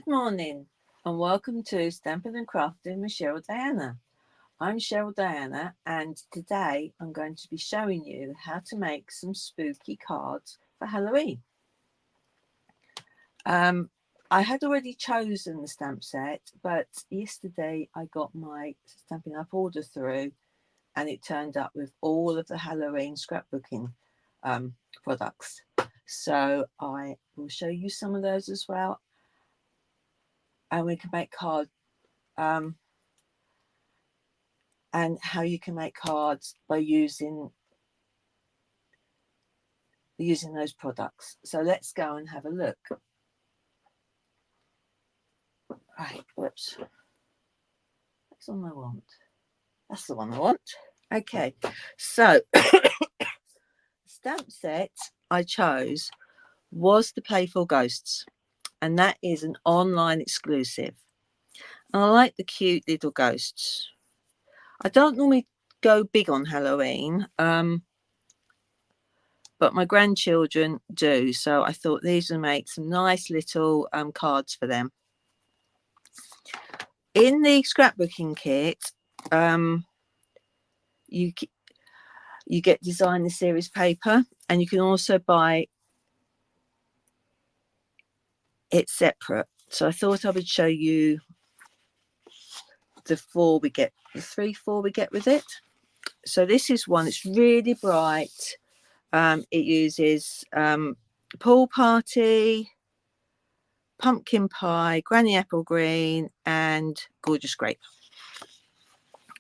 Good morning and welcome to Stamping and Crafting with Cheryl Diana. I'm Cheryl Diana and today I'm going to be showing you how to make some spooky cards for Halloween. I had already chosen the stamp set, but yesterday I got my Stampin' Up order through and it turned up with all of the Halloween scrapbooking products. So I will show you some of those as well. And we can make cards and how you can make cards by using those products. So let's go and have a look. Right, whoops. That's the one I want. That's the one I want. Okay, so stamp set I chose was the Playful Ghosts, and that is an online exclusive. And I like the cute little ghosts. I don't normally go big on Halloween, but my grandchildren do, so I thought these would make some nice little cards for them. In the scrapbooking kit, you get Design the Series paper, and you can also buy it separate. So I thought I would show you the 4 we get with it. So this is one. It's really bright. It uses pool party, pumpkin pie, granny apple green, and gorgeous grape,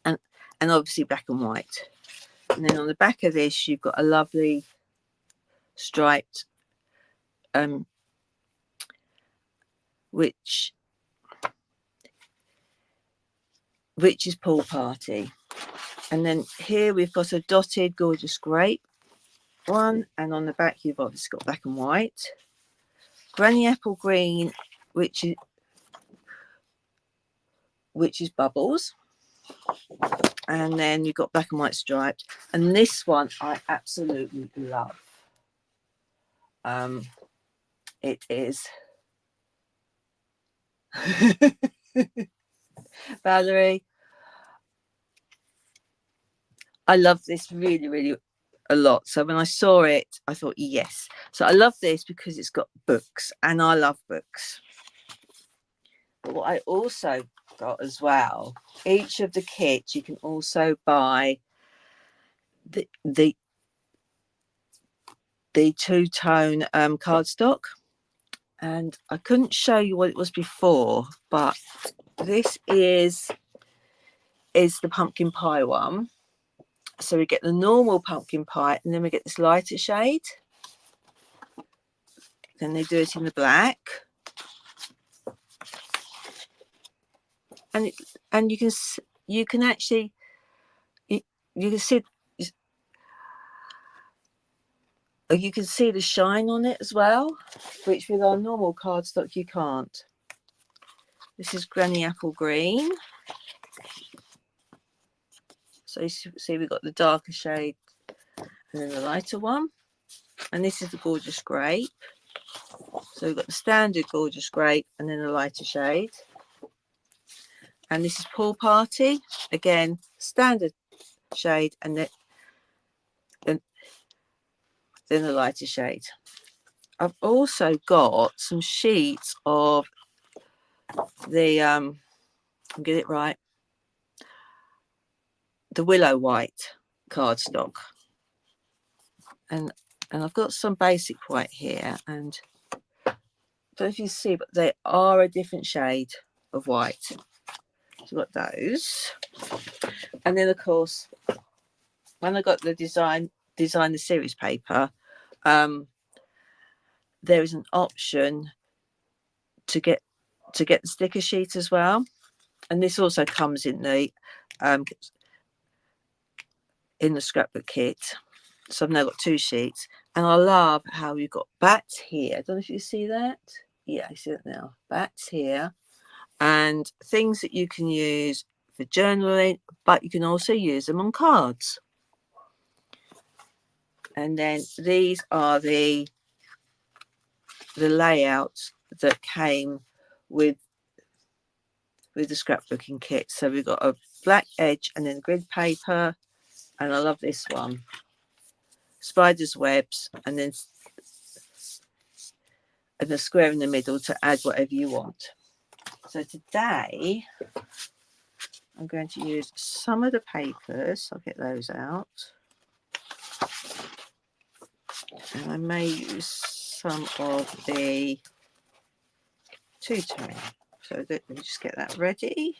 and obviously black and white. And then on the back of this, you've got a lovely striped, which is pool party. And then here we've got a dotted gorgeous grape one, and on the back you've obviously got black and white, granny apple green, which is bubbles, and then you've got black and white striped. And this one I absolutely love. It is Valerie. I love this really a lot. So when I saw it, I thought yes. So I love this because it's got books, and I love books. But what I also got as well, each of the kits you can also buy the two-tone cardstock, and I couldn't show you what it was before, but this is the pumpkin pie one. So we get the normal pumpkin pie, and then we get this lighter shade. Then they do it in the black, and you can actually you can see the shine on it as well, which with our normal cardstock you can't. This is granny apple green. So you see we've got the darker shade and then the lighter one. And this is the gorgeous grape. So we've got the standard gorgeous grape and then the lighter shade. And this is pool party. Again, standard shade and then the lighter shade. I've also got some sheets of the get it right, the willow white cardstock, and I've got some basic white here, and I don't know if you see, but they are a different shade of white. So we've got those, and then of course when I got the design the series paper, there is an option to get the sticker sheet as well, and this also comes in the scrapbook kit. So I've now got 2 sheets, and I love how you've got bats here. I don't know if you see that. Yeah, I see that now. Bats here, and things that you can use for journaling, but you can also use them on cards. And then these are the layouts that came with the scrapbooking kit. So we've got a black edge and then grid paper, and I love this one, spider's webs, and then a square in the middle to add whatever you want. So today I'm going to use some of the papers. I'll get those out, and I may use some of the two-tone. So let me just get that ready.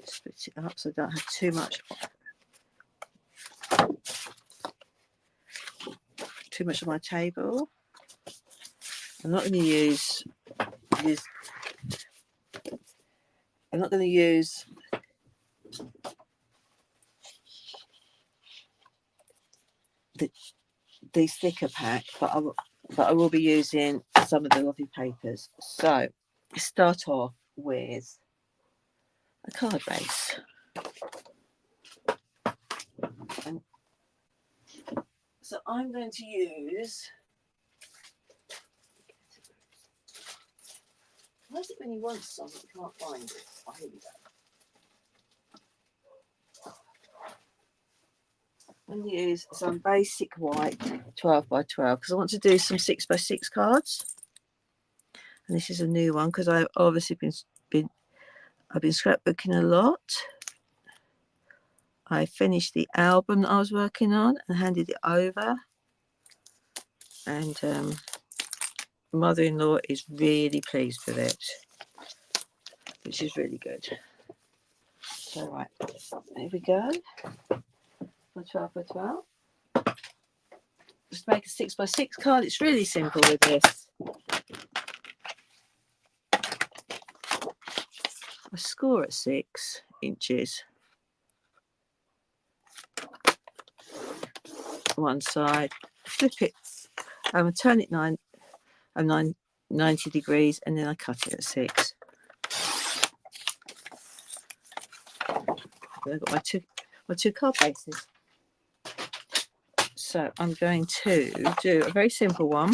Split it up so I don't have too much on my table. I'm not going to use this. I'm not going to use the sticker pack, but I will be using some of the lovely papers. So start off with a card base. And so I'm going to use. Why is it when you want something you can't find it? Oh, here we go. I'm going to use some basic white 12 by 12 because I want to do some 6 by 6 cards. And this is a new one because I've obviously been scrapbooking a lot. I finished the album that I was working on and handed it over. And mother-in-law is really pleased with it, which is really good. So right, there we go. For 12 by 12. Just make a 6 by 6 card. It's really simple with this. I score at 6 inches. One side, flip it, turn it 90 degrees, and then I cut it at 6. I've got my two card bases. So I'm going to do a very simple one.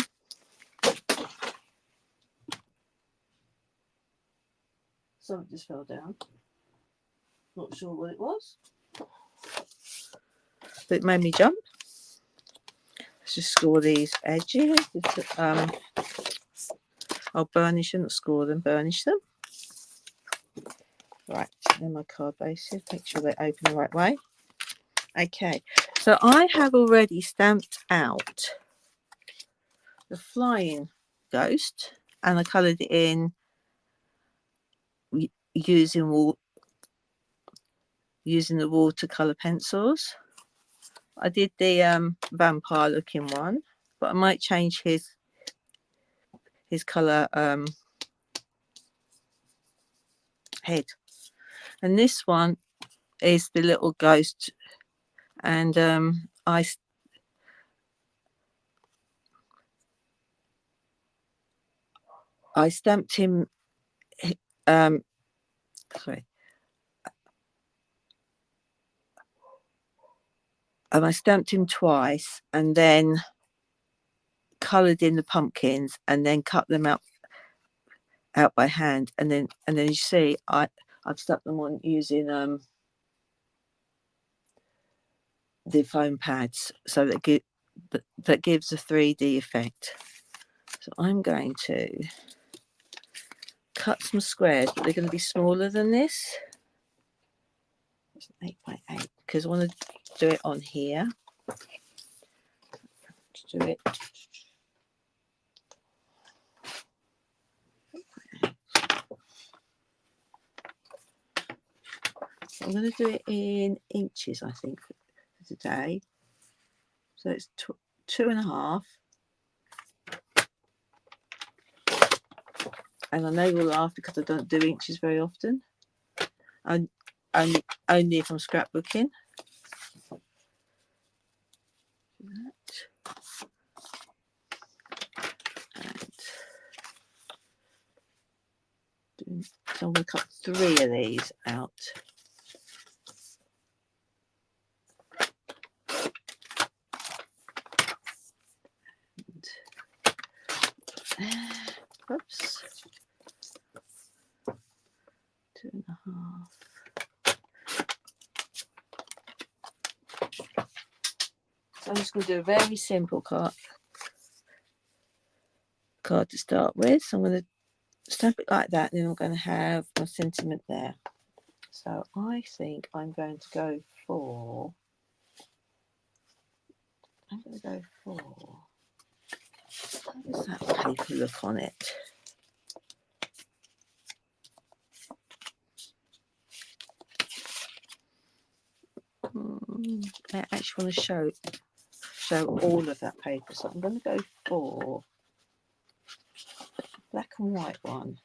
Something just fell down. Not sure what it was, but it made me jump. Let's just score these edges. I'll burnish them, not score them, burnish them. Right, then my card bases. Make sure they open the right way. Okay, so I have already stamped out the flying ghost, and I coloured it in using the watercolour pencils. I did the vampire looking one, but I might change his colour head. And this one is the little ghost, and I stamped him. Sorry. And I stamped him twice, and then coloured in the pumpkins, and then cut them out by hand, and then you see I've stuck them on using the foam pads, so that gives a 3D effect. So I'm going to cut some squares, but they're going to be smaller than this. It's 8 by 8 because I want to do it on here. To do it. I'm going to do it in inches, I think, for today. So it's 2.5. And I know you'll laugh because I don't do inches very often. And only if I'm scrapbooking. So I'm going to cut 3 of these out. Oops. 2.5. So I'm just going to do a very simple card to start with. So I'm going to stamp it like that, and then I'm going to have my sentiment there. So I think I'm going to go for. How does that paper look on it? I actually want to show all of that paper, so I'm going to go for black and white one,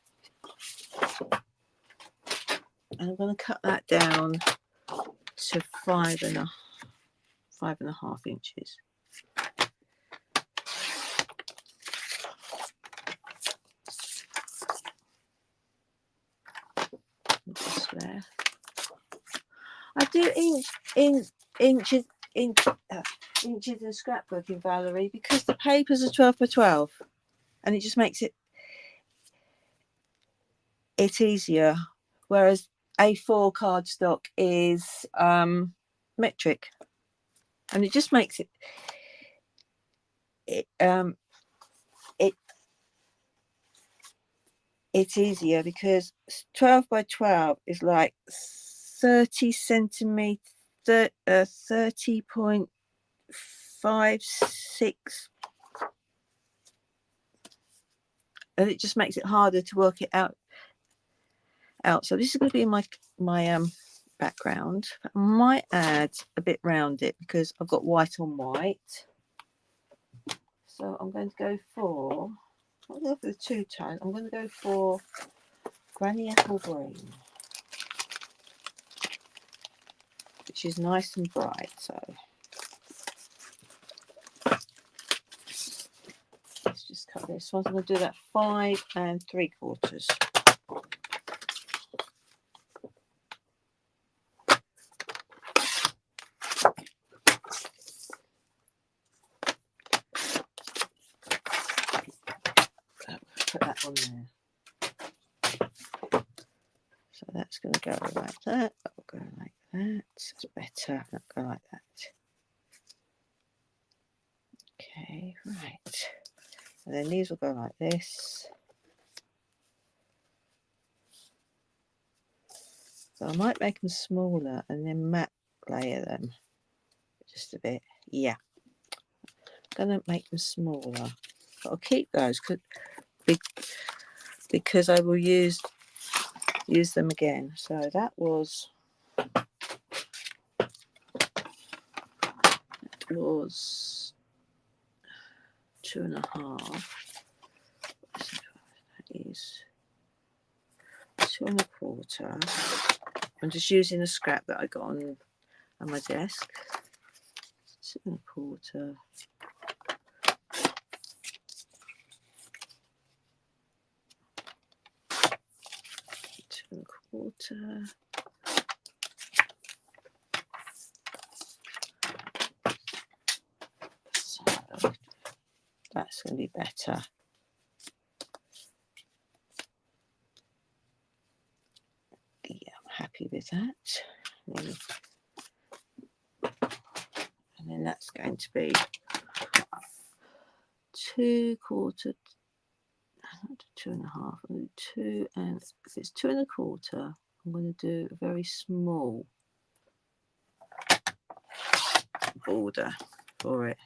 and I'm going to cut that down to 5.5 inches. Just there. I do inches in scrapbooking, Valerie, because the papers are 12 by 12, and it just makes it easier. Whereas A4 cardstock is metric, and it just makes it's easier, because 12 by 12 is like 30 centimeters, 30.56, and it just makes it harder to work it out. So this is going to be my background. I might add a bit round it because I've got white on white. So I'm going to go for, I'll go for the two-tone. I'm going to go for Granny Apple Green, which is nice and bright. So let's just cut this one. So I'm going to do that 5 3/4. Put that on there. So that's going to go like that. That will go like that. That's better. That'll go like that. Okay, right. And then these will go like this. So I might make them smaller and then matte layer them just a bit. Yeah, I'm going to make them smaller, but I'll keep those because I will use them again. So that was 2.5. That is 2.25. I'm just using a scrap that I got on my desk. 2.25. 2.25. So that's going to be better. Yeah, I'm happy with that. And then that's going to be 2/4, 2.5, 2, and if it's 2.25, I'm going to do a very small border for it.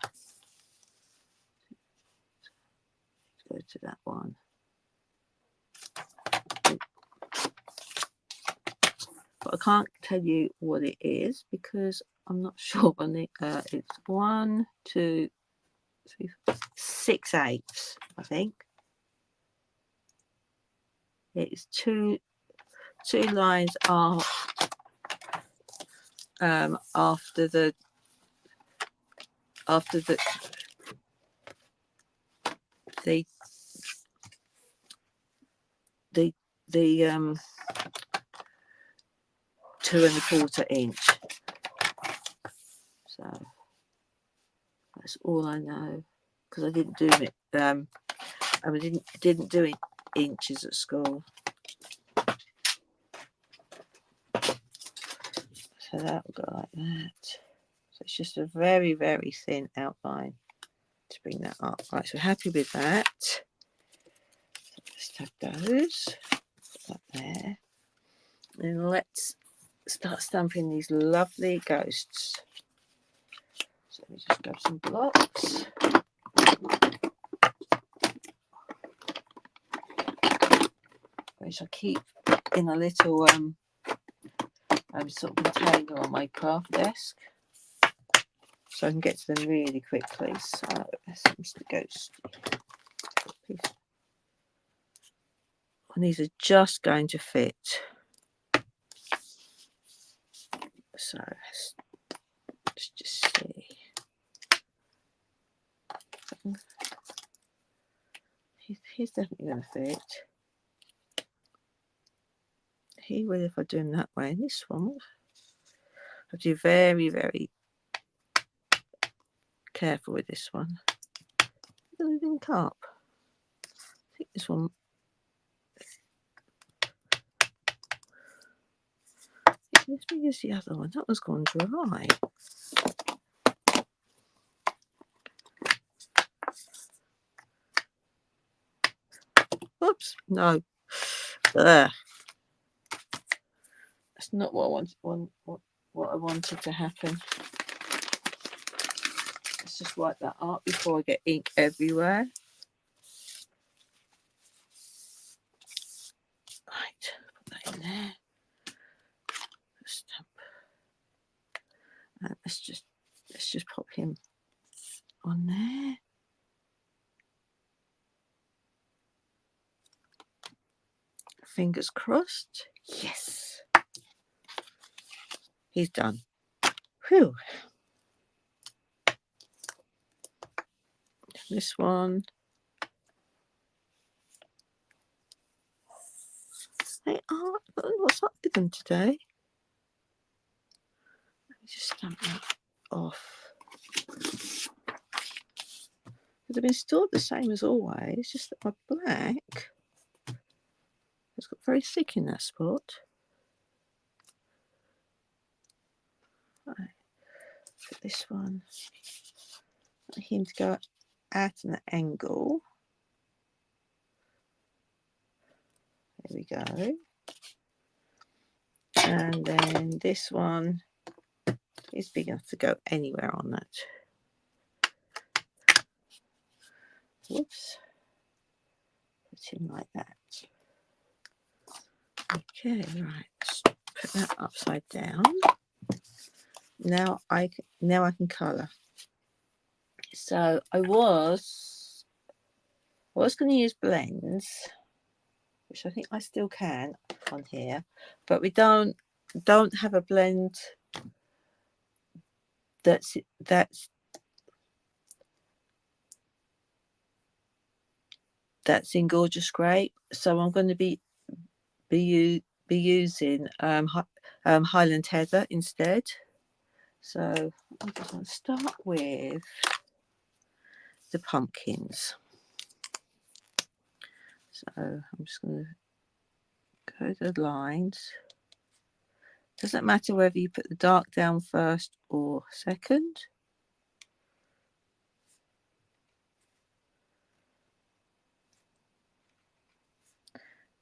Let's go to that one. But I can't tell you what it is because I'm not sure on it. It's 1, 2, 3, 4, 6/8, I think. It's two lines are after the the 2.25 inch. So that's all I know because I didn't do it and we didn't do it inches at school. So that will go like that. So it's just a very, very thin outline to bring that up. Right, so we're happy with that. So let's have those. Put that there. And let's start stamping these lovely ghosts. So let me just grab some blocks. Which I keep in a little sort of container on my craft desk, so I can get to them really quickly. So that's the ghost piece. And these are just going to fit. So let's just see. He's definitely going to fit. He will if I do him that way. And this one, I do very, very careful with this one. It's going to link up. I think this one. As big as the other one. That one's gone dry. Oops, no. That's not what I what I wanted to happen. Let's just wipe that up before I get ink everywhere. Right, put that in there. Stamp. And let's just pop him on there. Fingers crossed. Yes. He's done. Whew. This one. They are. What's up with them today? Let me just stamp that off. They've been stored the same as always, just that my black has got very thick in that spot. Right. Put this one. I want him to go at an angle. There we go. And then this one is big enough to go anywhere on that. Whoops. Put him like that. Okay, right. Let's put that upside down. Now I can colour. So I was going to use blends, which I think I still can on here, but we don't have a blend that's in Gorgeous Grape. So I'm going to be using Highland Heather instead. So I'm just going to start with the pumpkins. So I'm just going to go to the lines. Doesn't matter whether you put the dark down first or second.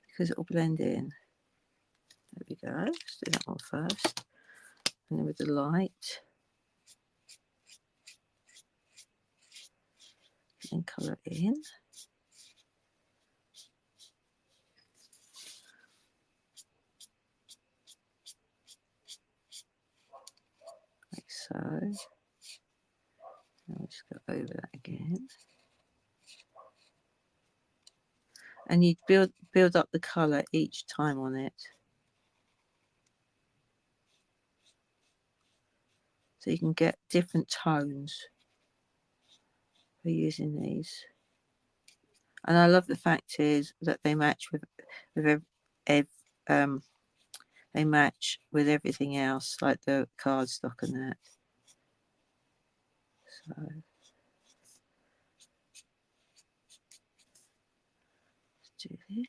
Because it will blend in. There we go. Let's do that one first. And then with the light. And colour it in. Like so. Now we'll just go over that again. And you build up the colour each time on it. So you can get different tones for using these. And I love the fact is that they match with they match with everything else, like the cardstock and that. So do this.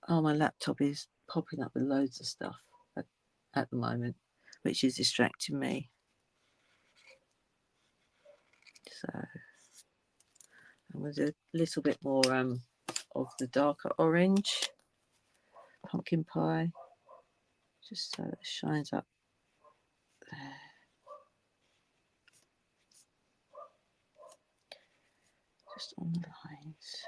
Oh, my laptop is popping up with loads of stuff at the moment, which is distracting me. So I'm going to do a little bit more of the darker orange pumpkin pie, just so it shines up there. Just on the lines.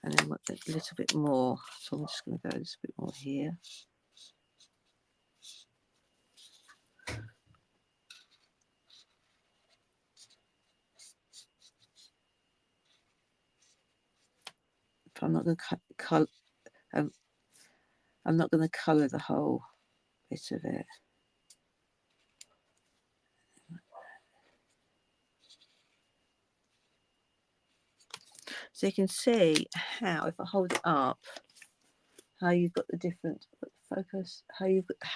And then a little bit more. So I'm just going to go a little bit more here. But I'm not going to colour. I'm not going to colour the whole bit of it. So you can see how, if I hold it up, how you've got the different focus, how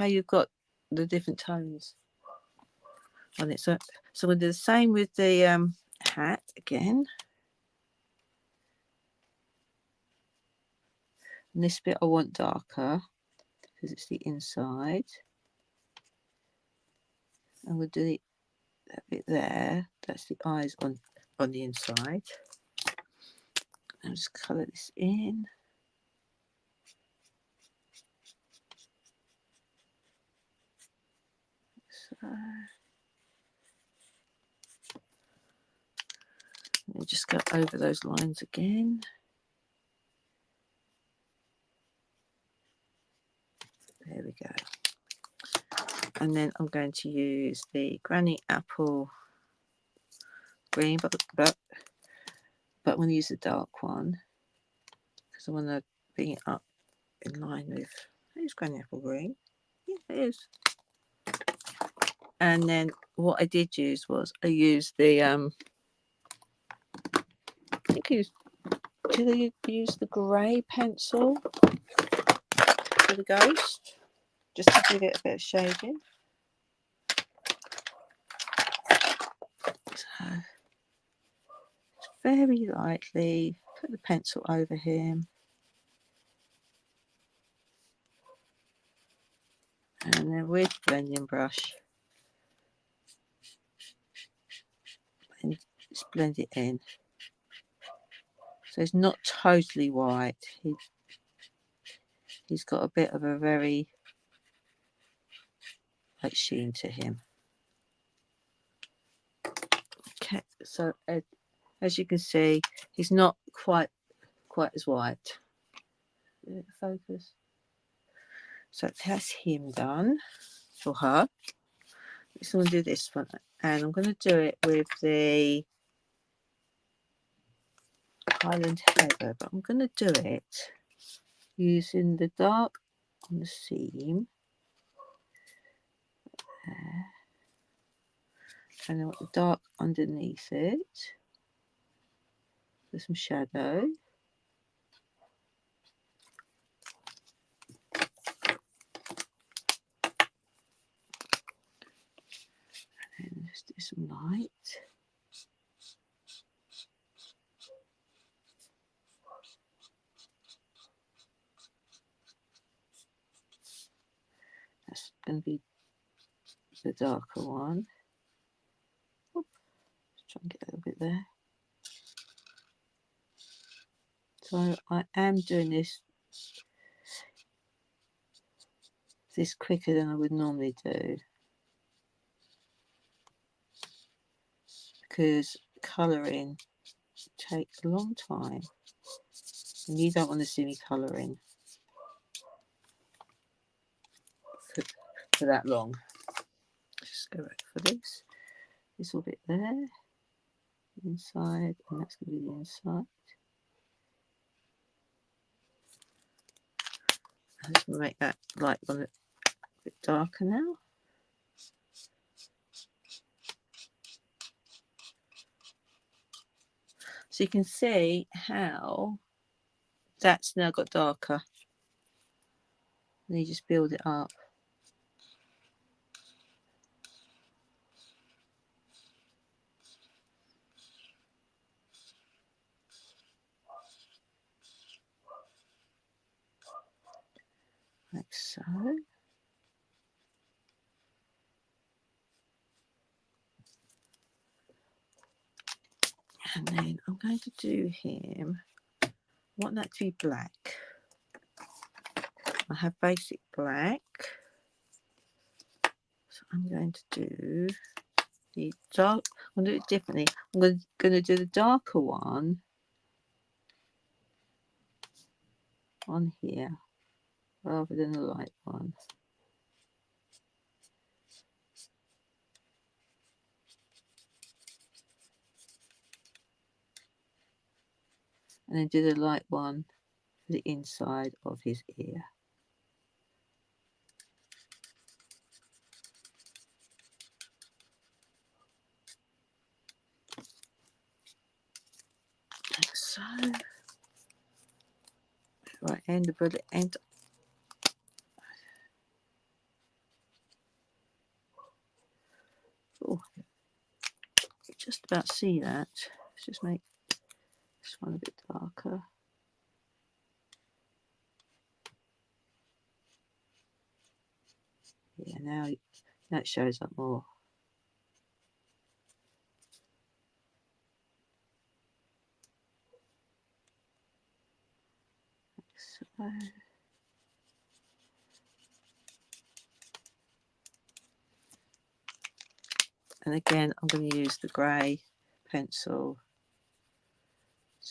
you've got the different tones on it. So we'll do the same with the hat again. And this bit I want darker because it's the inside. And we'll do that bit there. That's the eyes on the inside. I'll just colour this in. So we'll just go over those lines again. There we go. And then I'm going to use the Granny Apple green, but I'm going to use the dark one because I want to bring it up in line with. It's Granny Apple green. Yeah, it is. And then what I did use was I used the I think did I use the grey pencil for the ghost just to give it a bit of shading. So very lightly put the pencil over him. And then with the blending brush, just blend it in. So it's not totally white. He's got a bit of a very light sheen to him. Okay, so as you can see, he's not quite as white. Focus. So that's him done, or her. So I'm going to do this one, and I'm going to do it with the Highland Heather, but I'm going to do it using the dark on the seam there, and I want the dark underneath it for some shadow. And just do some light. That's going to be the darker one. Oop, just try and get a little bit there. So I am doing this quicker than I would normally do because colouring takes a long time and you don't want to see me colouring for that long. Just go back for this little bit there, inside, and that's going to be the inside. I'm just going to make that light one a bit darker now. So you can see how that's now got darker. And you just build it up. Like so. And then I'm going to do him. I want that to be black. I have basic black. So I'm going to do the dark. I'm going to do it differently. I'm going to do the darker one on here rather than the light one. And then do the light one for the inside of his ear. Like so. Right end, the bullet end. Oh, you just about see that. Let's just make this one a bit darker. Yeah, now it shows up more. So, and again, I'm going to use the grey pencil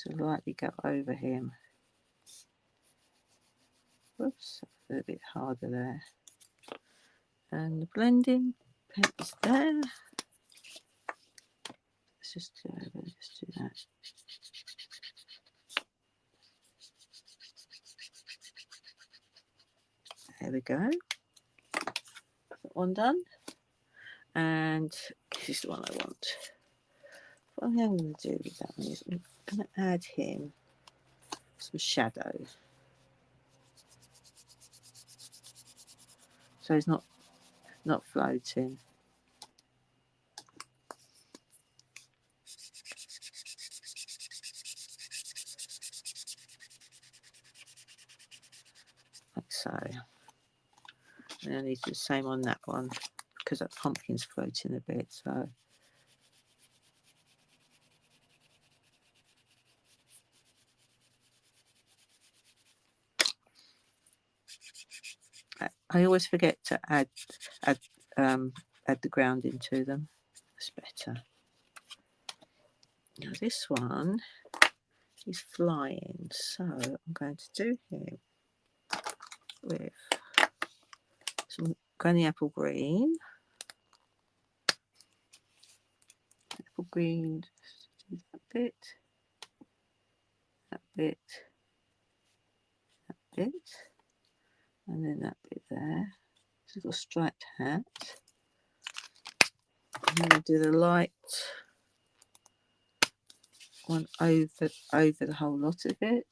to lightly go over him. Whoops, a little bit harder there. And the blending pen is there. Let's just do that. There we go. That one done. And this is the one I want. What I'm going to do with that one is I'm going to add him some shadow. So he's not floating. Like so. And I need to do the same on that one because that pumpkin's floating a bit. So I always forget to add the ground into them. That's better. Now this one is flying, so I'm going to do him with some granny apple green. Apple green, just do that bit, that bit, that bit, and then that bit there. So we've got a striped hat. I'm going to do the light one over the whole lot of it.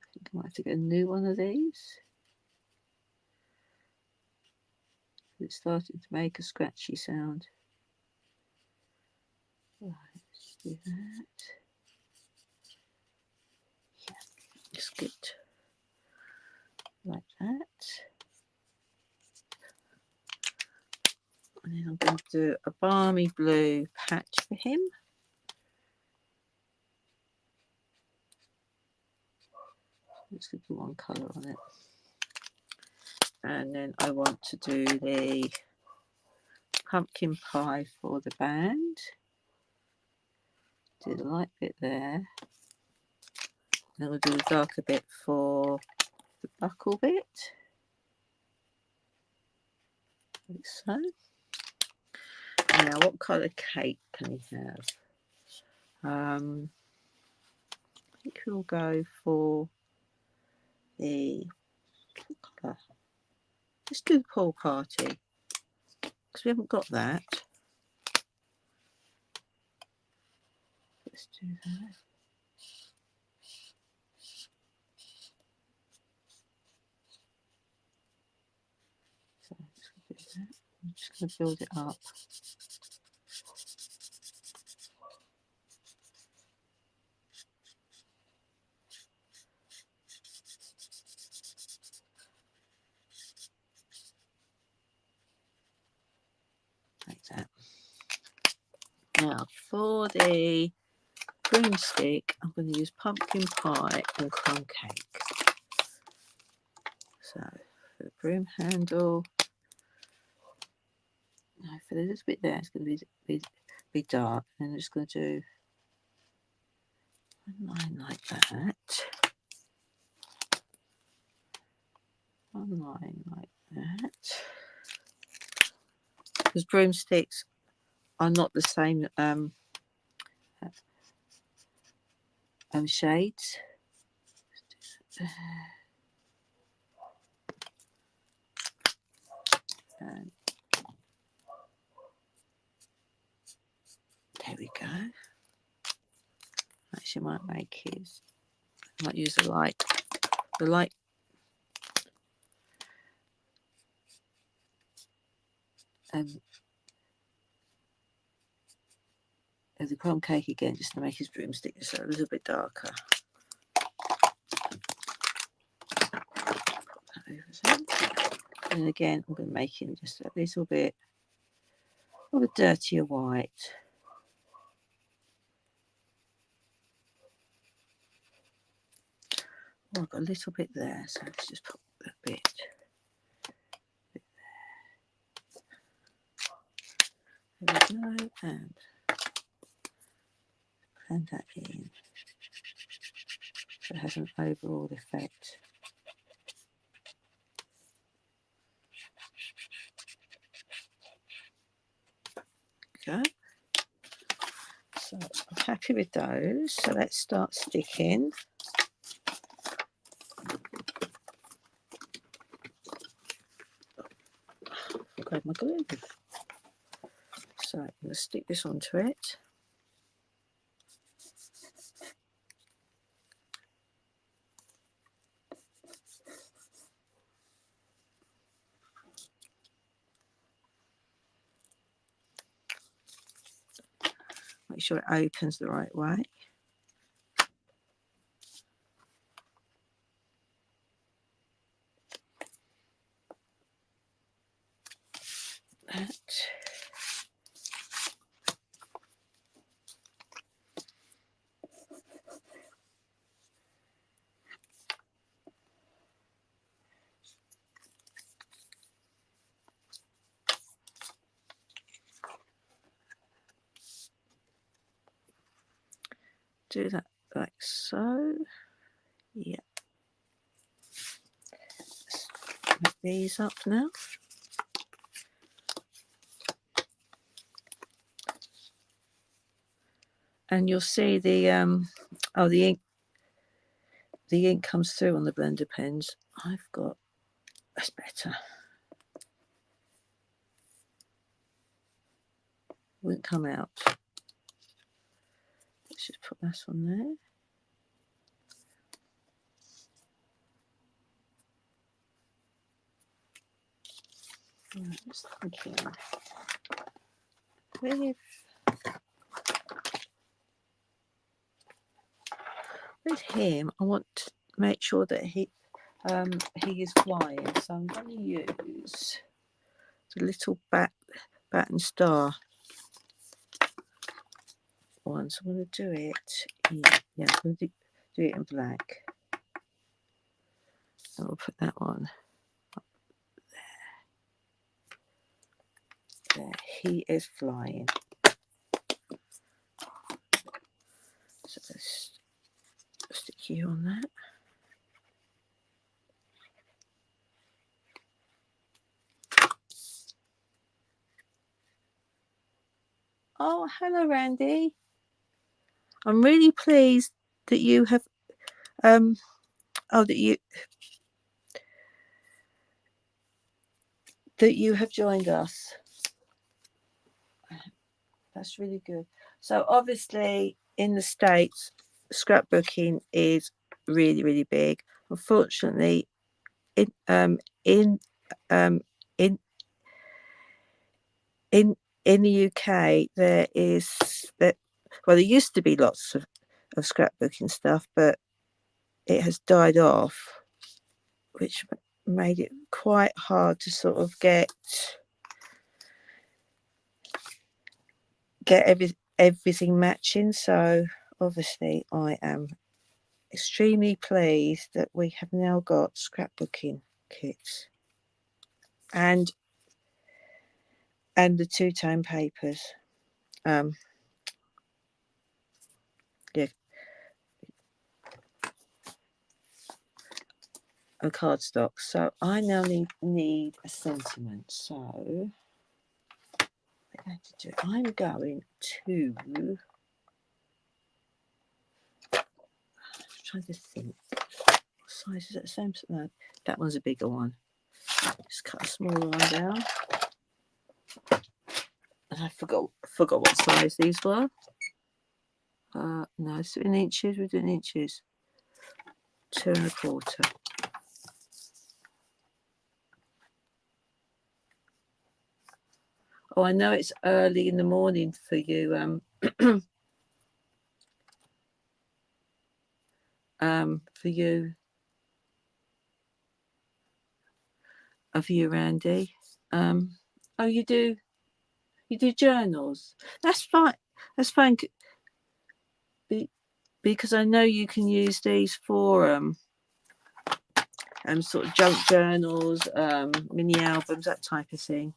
I think I might have to get a new one of these. It's starting to make a scratchy sound. Right, let's do that. Yeah, just good. Like that. And then I'm going to do a balmy blue patch for him. Let's put one colour on it. And then I want to do the pumpkin pie for the band. Do the light bit there. Then we'll do the darker bit for the buckle bit. Like so. Now, what colour cake can we have? I think we'll go for the colour. Let's do the pool party because we haven't got that. let's do that. So let's do that. I'm just going to build it up. Like that. Now for the broomstick, I'm going to use pumpkin pie and crumb cake. So for the broom handle, for the little bit there, it's going to be dark, and I'm just going to do one line like that, one line like that. Because broomsticks are not the same shades. And there we go. Actually, might make his. I might use the light. The light. The crumb cake again, just to make his broomstick just a little bit darker. And again, I'm going to make him just a little bit of a dirtier white. Oh, I've got a little bit there, so let's just put a bit there. There we go, and blend that in so it has an overall effect. Okay, so I'm happy with those. So let's start sticking. Grab my glue. So I'm going to stick this onto it. Make sure it opens the right way. That. Do that like so. Yeah. Let's make these up now. And you'll see the ink comes through on the blender pens. That's better. Won't come out. Let's just put this on there. Right, just thinking. With him, I want to make sure that he is flying. So I'm going to use the little bat and star one. So I'm going to do it. Yeah, I'm going to do it in black. And we'll put that one up there. There, he is flying. So let's stick you on that. Oh, hello, Randy. I'm really pleased that you have that you have joined us. That's really good. So obviously in the States, scrapbooking is really, really big. Unfortunately, in in um, in in in the UK, there used to be lots of scrapbooking stuff, but it has died off, which made it quite hard to sort of get everything matching. So obviously I am extremely pleased that we have now got scrapbooking kits and the two-tone papers. Yeah, and cardstock. So I now need a sentiment. So I'm going to do. I'm going to. I'm trying to think. What size is that? Same. No, that one's a bigger one. Just cut a smaller one down. And I forgot what size these were. No, it's in inches. We're doing inches. 2 1/4. Oh, I know it's early in the morning for you. For you, Randy. Oh, you do journals. That's fine. That's fine. Because I know you can use these for sort of junk journals, mini albums, that type of thing.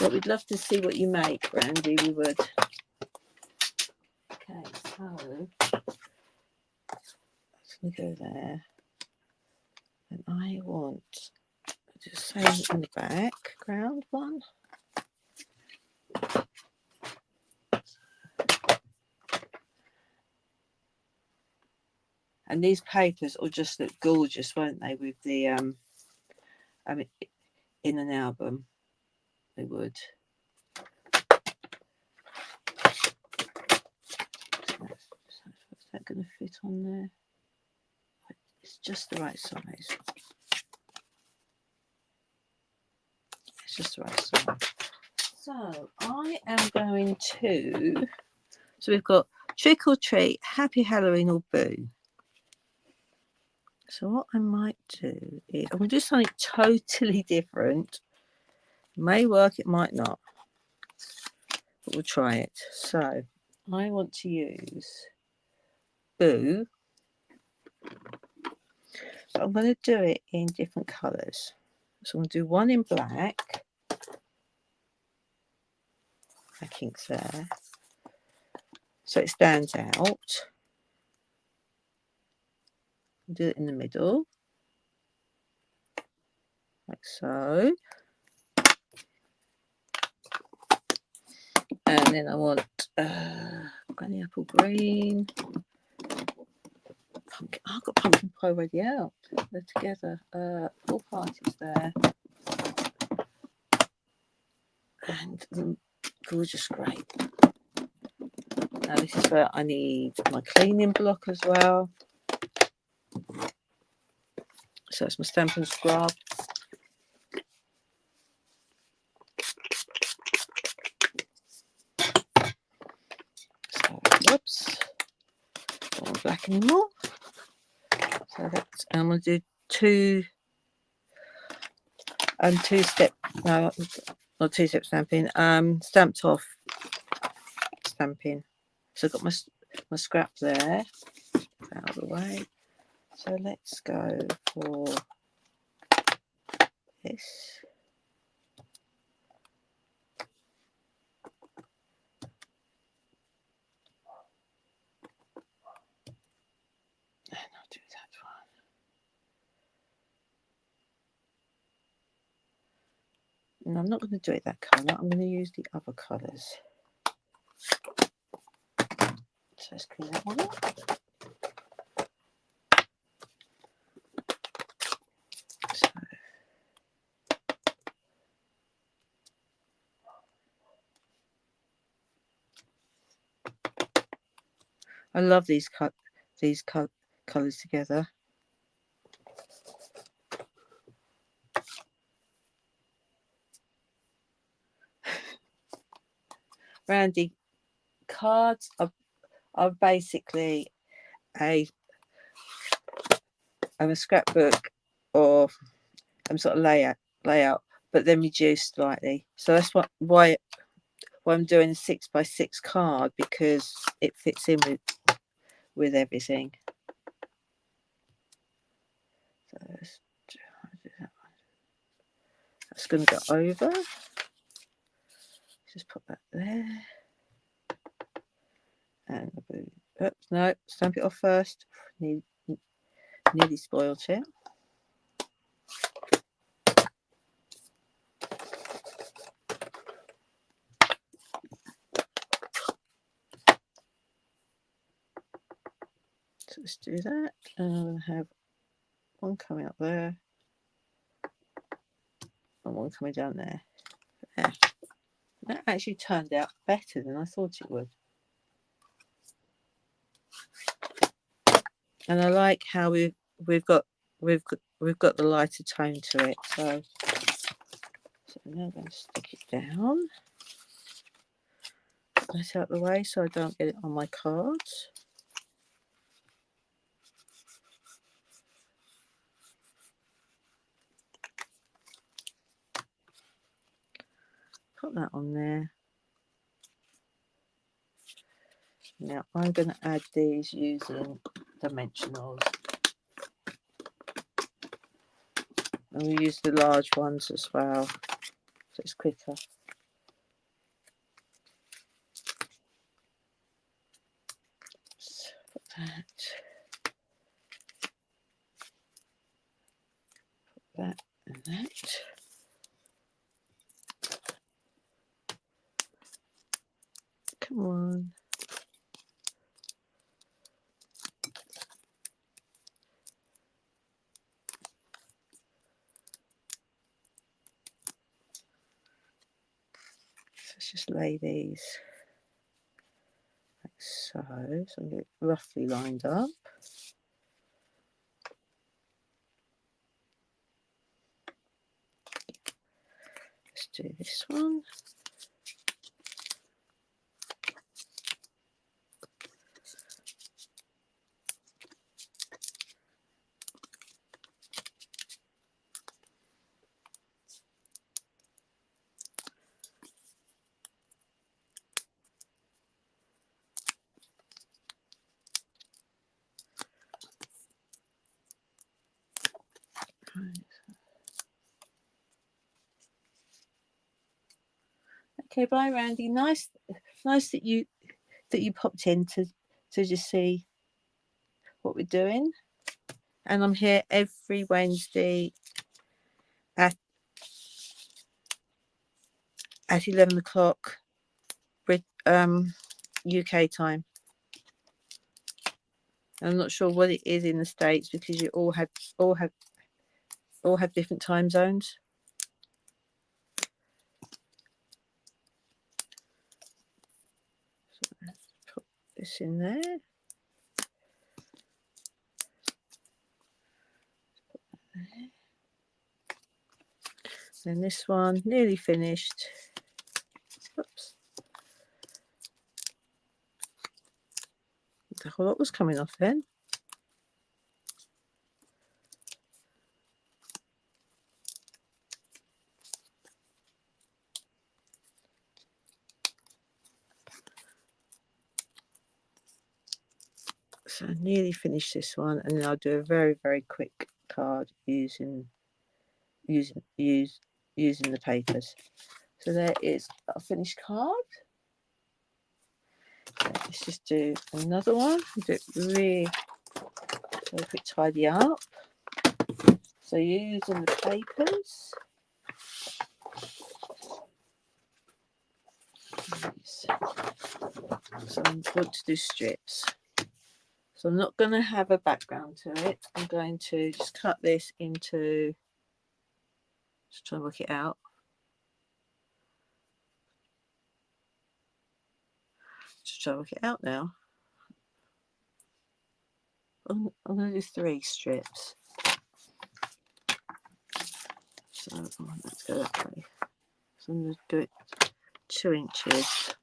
But we'd love to see what you make, Randy. We would. Okay, so let me go there, and I want to say on the background one. And these papers will just look gorgeous, won't they, with the in an album? They would. Is that going to fit on there? It's just the right size. It's just the right size. So I am going to. So we've got Trick or Treat, Happy Halloween, or Boo. So what I might do is I'm going to do something totally different. It may work, it might not. But we'll try it. So I want to use Boo. But I'm going to do it in different colours. So I'm going to do one in black. Black ink's there. So it stands out. Do it in the middle. Like so. And then I want granny apple green. Pumpkin. I've got pumpkin pie already out. They're together. All parties there. And the gorgeous grape. Now this is where I need my cleaning block as well. So it's my Stamp and Scrub. So whoops. Don't want black anymore. So that's, I'm going to do two-step, no, not two-step stamping, stamped off stamping. So I've got my scrap there, out of the way. So let's go for this. And I'll do that one. No, I'm not going to do it that colour. I'm going to use the other colours. So let's clean that one up. So, I love these colours together. Randy, cards are basically a scrapbook or sort of layout, but then reduced slightly. So that's why I'm doing a 6x6 card, because it fits in with everything. So that's going to go over. Just put that there. And oops, no, stamp it off first. Nearly spoiled it. So let's do that. And I'm going to have one coming up there and one coming down there. Yeah. That actually turned out better than I thought it would. And I like how we've got the lighter tone to it. So now I'm going to stick it down. Put that out of the way so I don't get it on my cards. Put that on there. Now I'm going to add these using dimensionals. And we use the large ones as well, so it's quicker. So put that and that. Come on. Let's just lay these like so. So I'm get roughly lined up. Let's do this one. Okay, bye Randy. Nice that you popped in to just see what we're doing. And I'm here every Wednesday at 11 o'clock UK time. I'm not sure what it is in the States, because you all have different time zones. So let's put this in there. And this one nearly finished. Oops. The whole lot was coming off then. So I nearly finished this one, and then I'll do a very, very quick card using the papers. So there is a finished card. Let's just do another one. Do it really a quick tidy up. So using the papers. So I'm going to do strips. So I'm not going to have a background to it. I'm going to just cut this into, just try and work it out. Just try to work it out now. I'm going to do 3 strips. So let's go that way. So I'm going to do it 2 inches.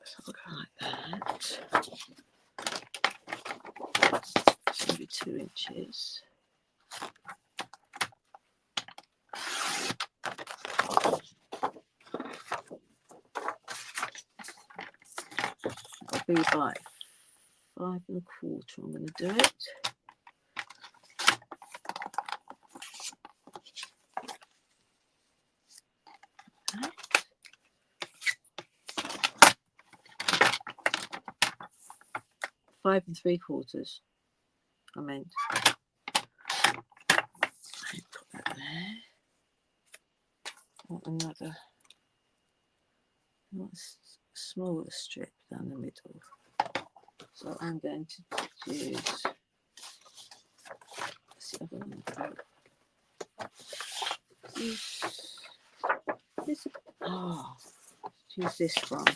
So I'll go like that. So maybe 2 inches. I'll be by 5 1/4. I'm going to do it. Okay. 5 3/4. I meant. Put that there. Want another smaller strip down the middle. So I'm going to use the other one. Use this one.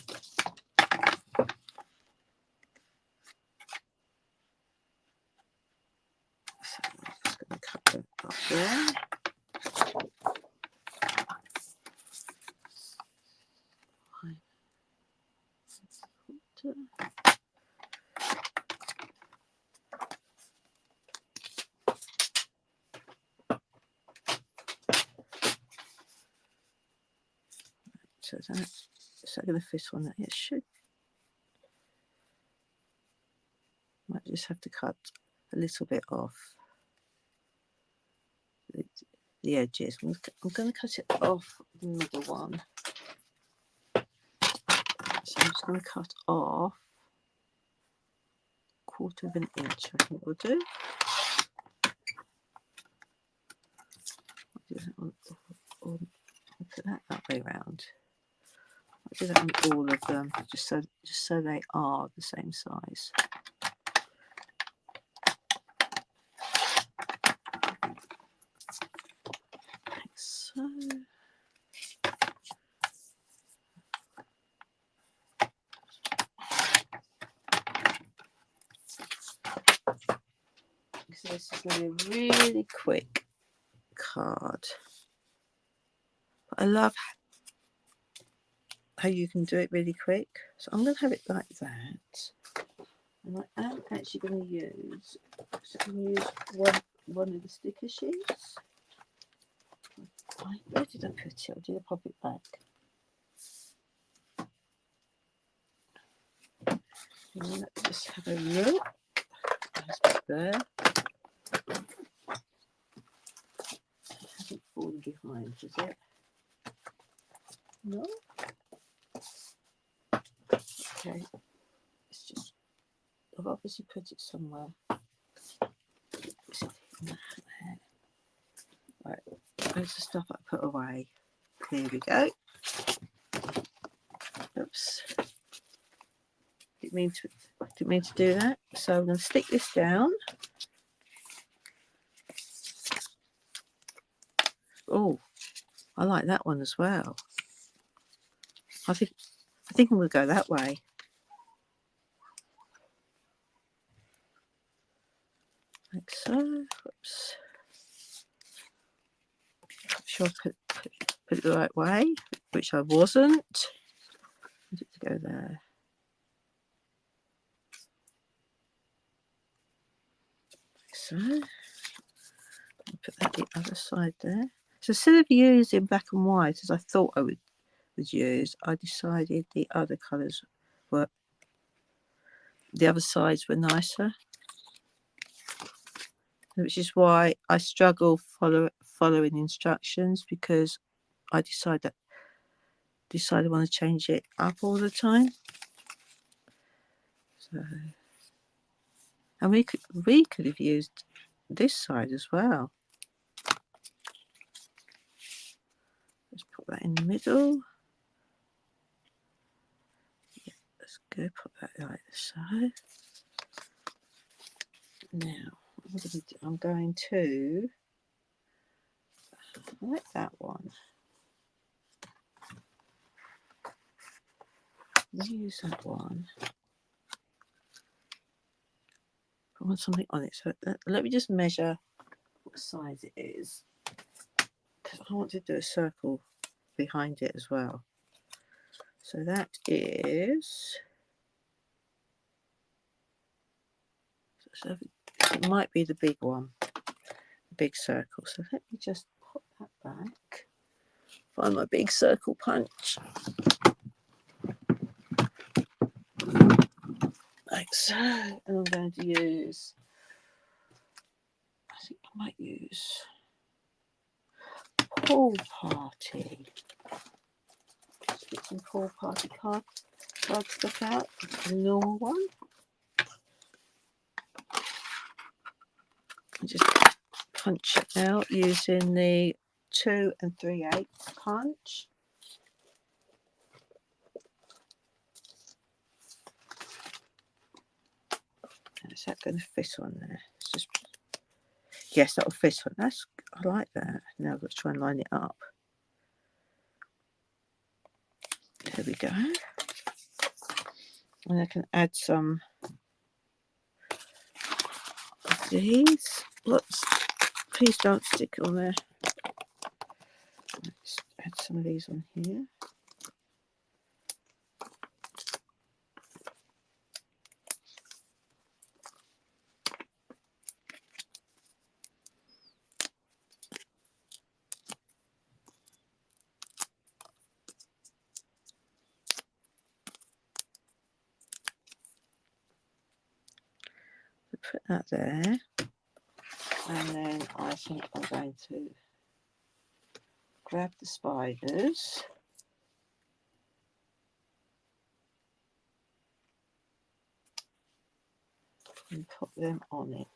So I'm just going to cut that up there. So that's going to fit on that. It should. Might just have to cut a little bit off the edges. I'm going to cut it off the middle one. So I'm just going to cut off 1/4 inch. I think we'll do. I'll do that I'll put that way round. I'll do that on all of them, just so they are the same size. Like so. So this is going to be a really quick card. But I love how you can do it really quick. So I'm going to have it like that. And I am actually going to use one of the sticker sheets. Where did I put it? Or did I pop it back? Let's just have a look. There. It hasn't fallen behind, has it? No. Okay. It's just, I've obviously put it somewhere. Right. There's the stuff I put away. Here we go. Oops. Didn't mean to do that. So I'm going to stick this down. Oh, I like that one as well. I think I'm going to go that way. Like so. Oops. I'm sure I put it the right way, which I wasn't. I need it to go there. So I'll put that the other side there. So instead of using black and white as I thought I would use, I decided the other colours were, the other sides were nicer, which is why I struggle following instructions, because I decided I want to change it up all the time. So, and we could have used this side as well. Let's put that in the middle. Yeah, let's go put that like this side. Now, I'm going to like that one. Use that one. want something on it. So let me just measure what size it is, because I want to do a circle behind it as well. So that is, so it might be the big one, the big circle. So let me just pop that back, find my big circle punch. Like so, and I'm going to use, I think I might use Pool Party. Just get some Pool Party card stuff out, the normal one. And just punch it out using the 2 3/8 punch. Is that going to fit on there? It's just, yes, that'll fit on. That's, I like that. Now I've got to try and line it up. There we go. And I can add some of these. Whoops, please don't stick on there. Let's add some of these on here. Put that there, and then I think I'm going to grab the spiders and put them on it.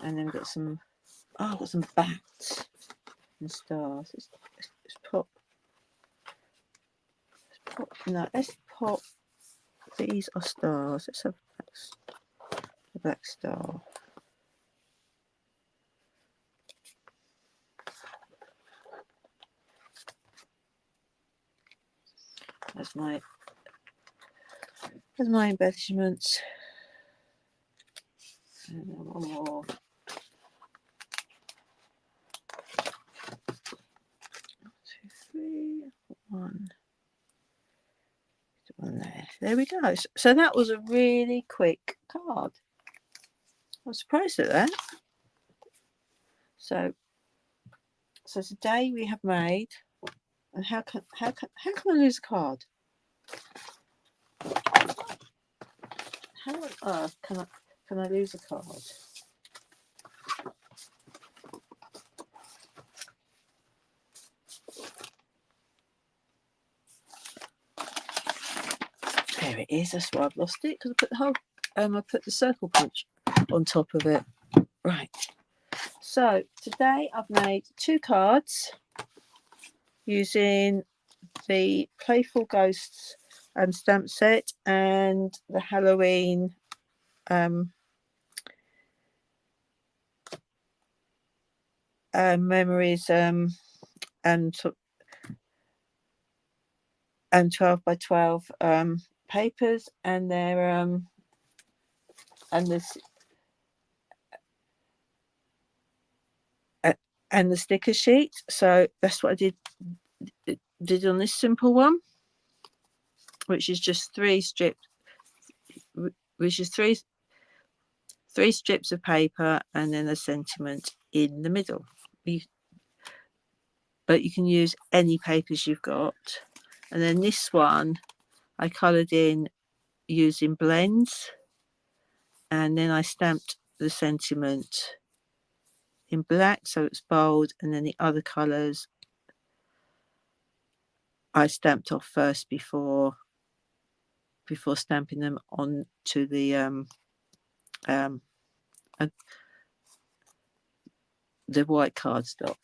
And then we've got some, oh, I've got some bats and stars. Let's pop, no, let's pop, these are stars. Let's have a black star. That's my embellishments. And then one more. 2, 3, 1. One there. There we go. So that was a really quick card. I was surprised at that. So today we have made, and how can I lose a card? How on earth can I lose a card? There it is. That's why I've lost it, because I put the whole I put the circle punch on top of it. Right. So today I've made 2 cards using the Playful Ghosts stamp set and the Halloween memories and 12 by 12 papers, and their and this and the sticker sheet. So that's what I did on this simple one, which is just 3 strips, which is three strips of paper and then a sentiment in the middle. But you can use any papers you've got. And then this one I coloured in using blends, and then I stamped the sentiment in black so it's bold, and then the other colours I stamped off first before stamping them onto the white cardstock.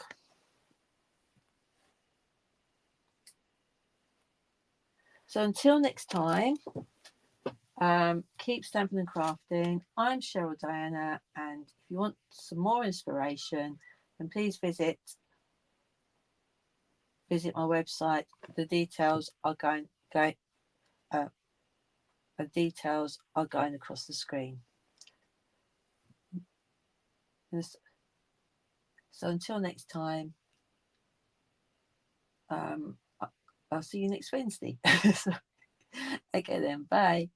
So until next time, keep stamping and crafting. I'm Cheryl Diana, and if you want some more inspiration, then please visit visit my website. The details are going across the screen. So until next time, I'll see you next Wednesday. Okay then, bye.